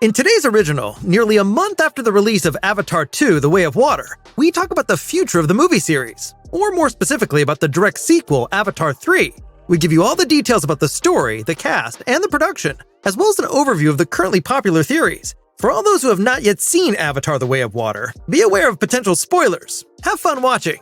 In today's original, nearly a month after the release of Avatar 2: The Way of Water, we talk about the future of the movie series, or more specifically about the direct sequel, Avatar 3. We give you all the details about the story, the cast, and the production, as well as an overview of the currently popular theories. For all those who have not yet seen Avatar: The Way of Water, be aware of potential spoilers. Have fun watching!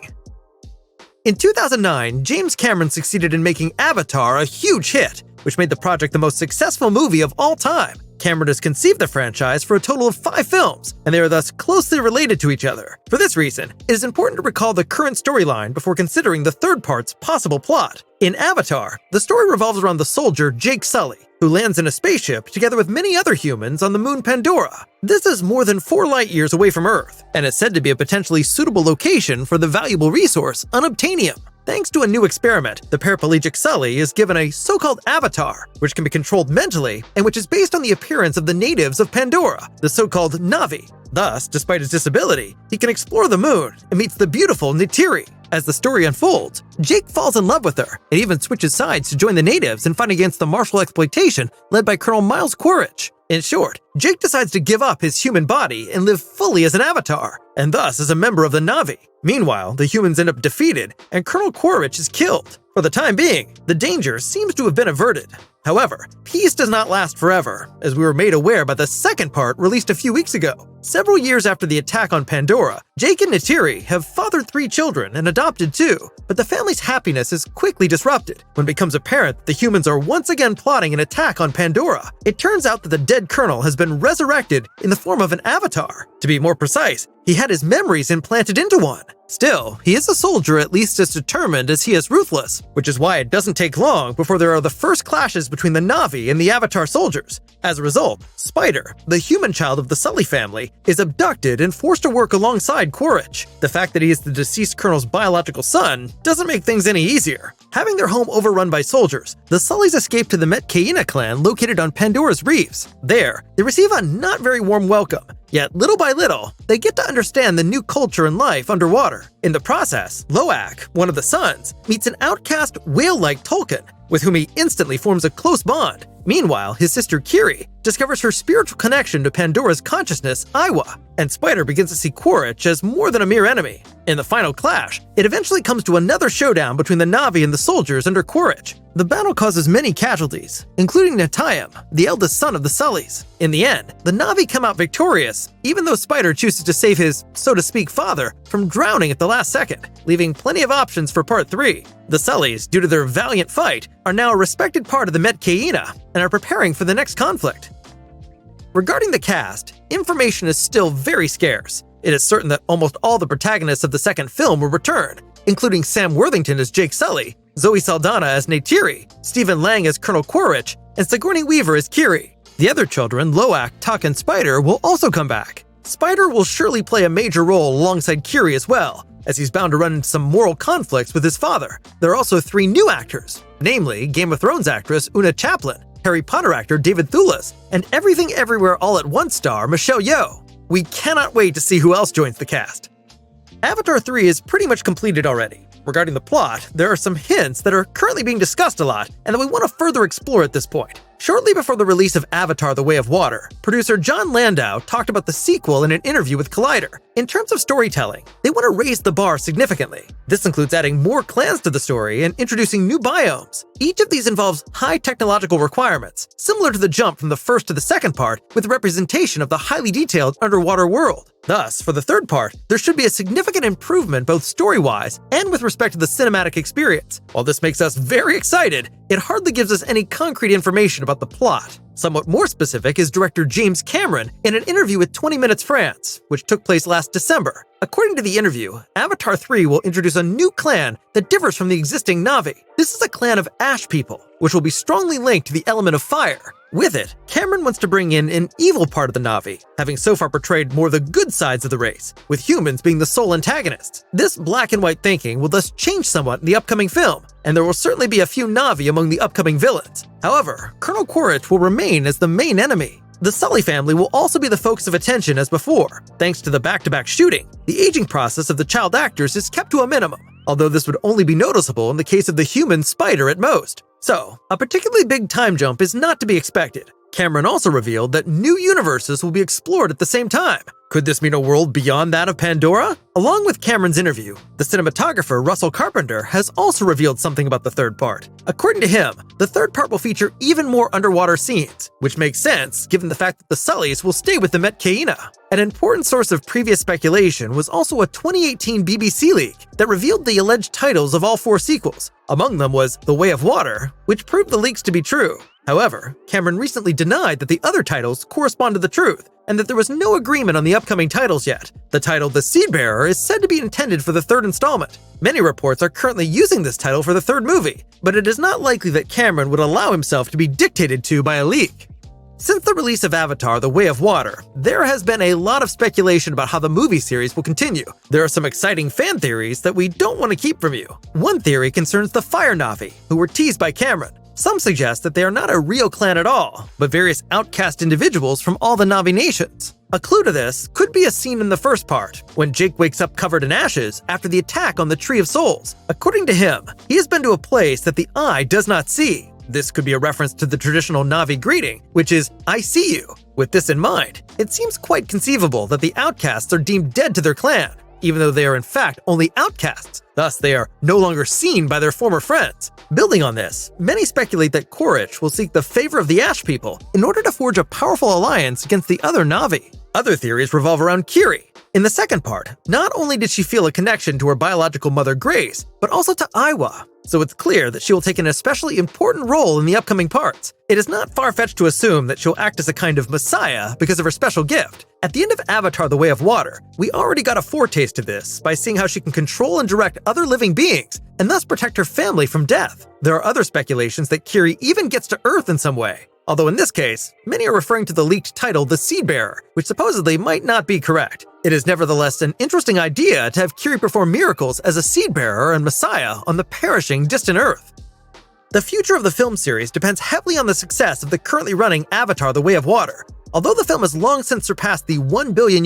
In 2009, James Cameron succeeded in making Avatar a huge hit, which made the project the most successful movie of all time. Cameron has conceived the franchise for a total of 5 films, and they are thus closely related to each other. For this reason, it is important to recall the current storyline before considering the third part's possible plot. In Avatar, the story revolves around the soldier Jake Sully, who lands in a spaceship together with many other humans on the moon Pandora. This is more than 4 light-years away from Earth, and is said to be a potentially suitable location for the valuable resource unobtainium. Thanks to a new experiment, the paraplegic Sully is given a so-called avatar, which can be controlled mentally and which is based on the appearance of the natives of Pandora, the so-called Na'vi. Thus, despite his disability, he can explore the moon and meets the beautiful Neytiri. As the story unfolds, Jake falls in love with her and even switches sides to join the natives and fight against the martial exploitation led by Colonel Miles Quaritch. In short, Jake decides to give up his human body and live fully as an avatar, and thus as a member of the Na'vi. Meanwhile, the humans end up defeated, and Colonel Quaritch is killed. For the time being, the danger seems to have been averted. However, peace does not last forever, as we were made aware by the second part released a few weeks ago. Several years after the attack on Pandora, Jake and Neytiri have fathered 3 children and adopted 2, but the family's happiness is quickly disrupted when it becomes apparent that the humans are once again plotting an attack on Pandora. It turns out that the dead colonel has been resurrected in the form of an avatar. To be more precise, he had his memories implanted into one. Still, he is a soldier at least as determined as he is ruthless, which is why it doesn't take long before there are the first clashes between the Na'vi and the Avatar soldiers. As a result, Spider, the human child of the Sully family, is abducted and forced to work alongside Quaritch. The fact that he is the deceased colonel's biological son doesn't make things any easier. Having their home overrun by soldiers, the Sullys escape to the Metkayina clan located on Pandora's reefs. There, they receive a not very warm welcome. Yet, little by little, they get to understand the new culture and life underwater. In the process, Loak, one of the sons, meets an outcast whale-like Tulkun, with whom he instantly forms a close bond. Meanwhile, his sister Kiri discovers her spiritual connection to Pandora's consciousness, Aiwa, and Spider begins to see Quaritch as more than a mere enemy. In the final clash, it eventually comes to another showdown between the Na'vi and the soldiers under Quaritch. The battle causes many casualties, including Netayam, the eldest son of the Sullys. In the end, the Na'vi come out victorious, even though Spider chooses to save his, so to speak, father from drowning at the last second, leaving plenty of options for Part 3. The Sullys, due to their valiant fight, are now a respected part of the Metkayina and are preparing for the next conflict. Regarding the cast, information is still very scarce. It is certain that almost all the protagonists of the second film will return, including Sam Worthington as Jake Sully, Zoe Saldana as Neytiri, Stephen Lang as Colonel Quaritch, and Sigourney Weaver as Kiri. The other children, Loak, Tuck, and Spider, will also come back. Spider will surely play a major role alongside Kiri as well, as he's bound to run into some moral conflicts with his father. There are also 3 new actors, namely Game of Thrones actress Una Chaplin, Harry Potter actor David Thewlis, and Everything Everywhere All at Once star Michelle Yeoh. We cannot wait to see who else joins the cast. Avatar 3 is pretty much completed already. Regarding the plot, there are some hints that are currently being discussed a lot and that we want to further explore at this point. Shortly before the release of Avatar: The Way of Water, producer John Landau talked about the sequel in an interview with Collider. In terms of storytelling, they want to raise the bar significantly. This includes adding more clans to the story and introducing new biomes. Each of these involves high technological requirements, similar to the jump from the first to the second part, with representation of the highly detailed underwater world. Thus, for the third part, there should be a significant improvement both story-wise and with respect to the cinematic experience. While this makes us very excited, it hardly gives us any concrete information about the plot. Somewhat more specific is director James Cameron in an interview with 20 Minutes France, which took place last December. According to the interview, Avatar 3 will introduce a new clan that differs from the existing Na'vi. This is a clan of Ash people, which will be strongly linked to the element of fire. With it, Cameron wants to bring in an evil part of the Na'vi, having so far portrayed more the good sides of the race, with humans being the sole antagonists. This black and white thinking will thus change somewhat in the upcoming film, and there will certainly be a few Na'vi among the upcoming villains. However, Colonel Quaritch will remain as the main enemy. The Sully family will also be the focus of attention as before. Thanks to the back-to-back shooting, the aging process of the child actors is kept to a minimum, although this would only be noticeable in the case of the human Spider at most. So, a particularly big time jump is not to be expected. Cameron also revealed that new universes will be explored at the same time. Could this mean a world beyond that of Pandora? Along with Cameron's interview, the cinematographer Russell Carpenter has also revealed something about the third part. According to him, the third part will feature even more underwater scenes, which makes sense given the fact that the Sullys will stay with the Metkayina. An important source of previous speculation was also a 2018 BBC leak that revealed the alleged titles of all 4 sequels. Among them was The Way of Water, which proved the leaks to be true. However, Cameron recently denied that the other titles correspond to the truth, and that there was no agreement on the upcoming titles yet. The title The Seedbearer is said to be intended for the third installment. Many reports are currently using this title for the third movie, but it is not likely that Cameron would allow himself to be dictated to by a leak. Since the release of Avatar: The Way of Water, there has been a lot of speculation about how the movie series will continue. There are some exciting fan theories that we don't want to keep from you. One theory concerns the Fire Na'vi, who were teased by Cameron. Some suggest that they are not a real clan at all, but various outcast individuals from all the Na'vi nations. A clue to this could be a scene in the first part, when Jake wakes up covered in ashes after the attack on the Tree of Souls. According to him, he has been to a place that the eye does not see. This could be a reference to the traditional Na'vi greeting, which is, "I see you." With this in mind, it seems quite conceivable that the outcasts are deemed dead to their clan, even though they are in fact only outcasts. Thus, they are no longer seen by their former friends. Building on this, many speculate that Quaritch will seek the favor of the Ash people in order to forge a powerful alliance against the other Na'vi. Other theories revolve around Kiri. In the second part, not only did she feel a connection to her biological mother Grace, but also to Aiwa, so it's clear that she will take an especially important role in the upcoming parts. It is not far-fetched to assume that she'll act as a kind of messiah because of her special gift. At the end of Avatar: The Way of Water, we already got a foretaste of this by seeing how she can control and direct other living beings, and thus protect her family from death. There are other speculations that Kiri even gets to Earth in some way, although in this case, many are referring to the leaked title The Seedbearer, which supposedly might not be correct. It is nevertheless an interesting idea to have Kiri perform miracles as a seedbearer and messiah on the perishing distant Earth. The future of the film series depends heavily on the success of the currently running Avatar: The Way of Water. Although the film has long since surpassed the $1 billion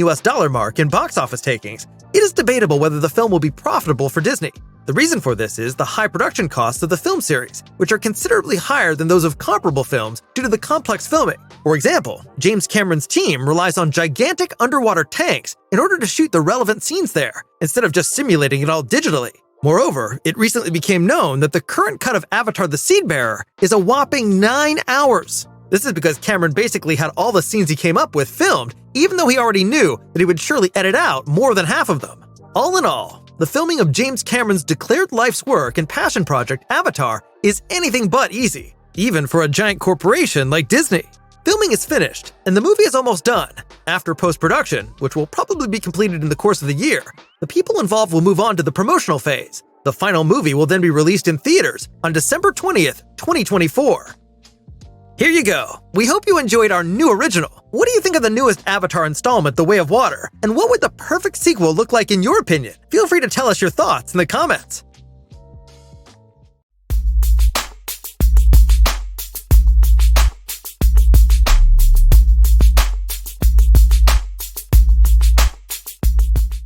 mark in box office takings, it is debatable whether the film will be profitable for Disney. The reason for this is the high production costs of the film series, which are considerably higher than those of comparable films due to the complex filming. For example, James Cameron's team relies on gigantic underwater tanks in order to shoot the relevant scenes there, instead of just simulating it all digitally. Moreover, it recently became known that the current cut of Avatar: The Seedbearer is a whopping 9 hours. This is because Cameron basically had all the scenes he came up with filmed, even though he already knew that he would surely edit out more than half of them. All in all, the filming of James Cameron's declared life's work and passion project, Avatar, is anything but easy, even for a giant corporation like Disney. Filming is finished, and the movie is almost done. After post-production, which will probably be completed in the course of the year, the people involved will move on to the promotional phase. The final movie will then be released in theaters on December 20th, 2024. Here you go. We hope you enjoyed our new original. What do you think of the newest Avatar installment, The Way of Water? And what would the perfect sequel look like in your opinion? Feel free to tell us your thoughts in the comments.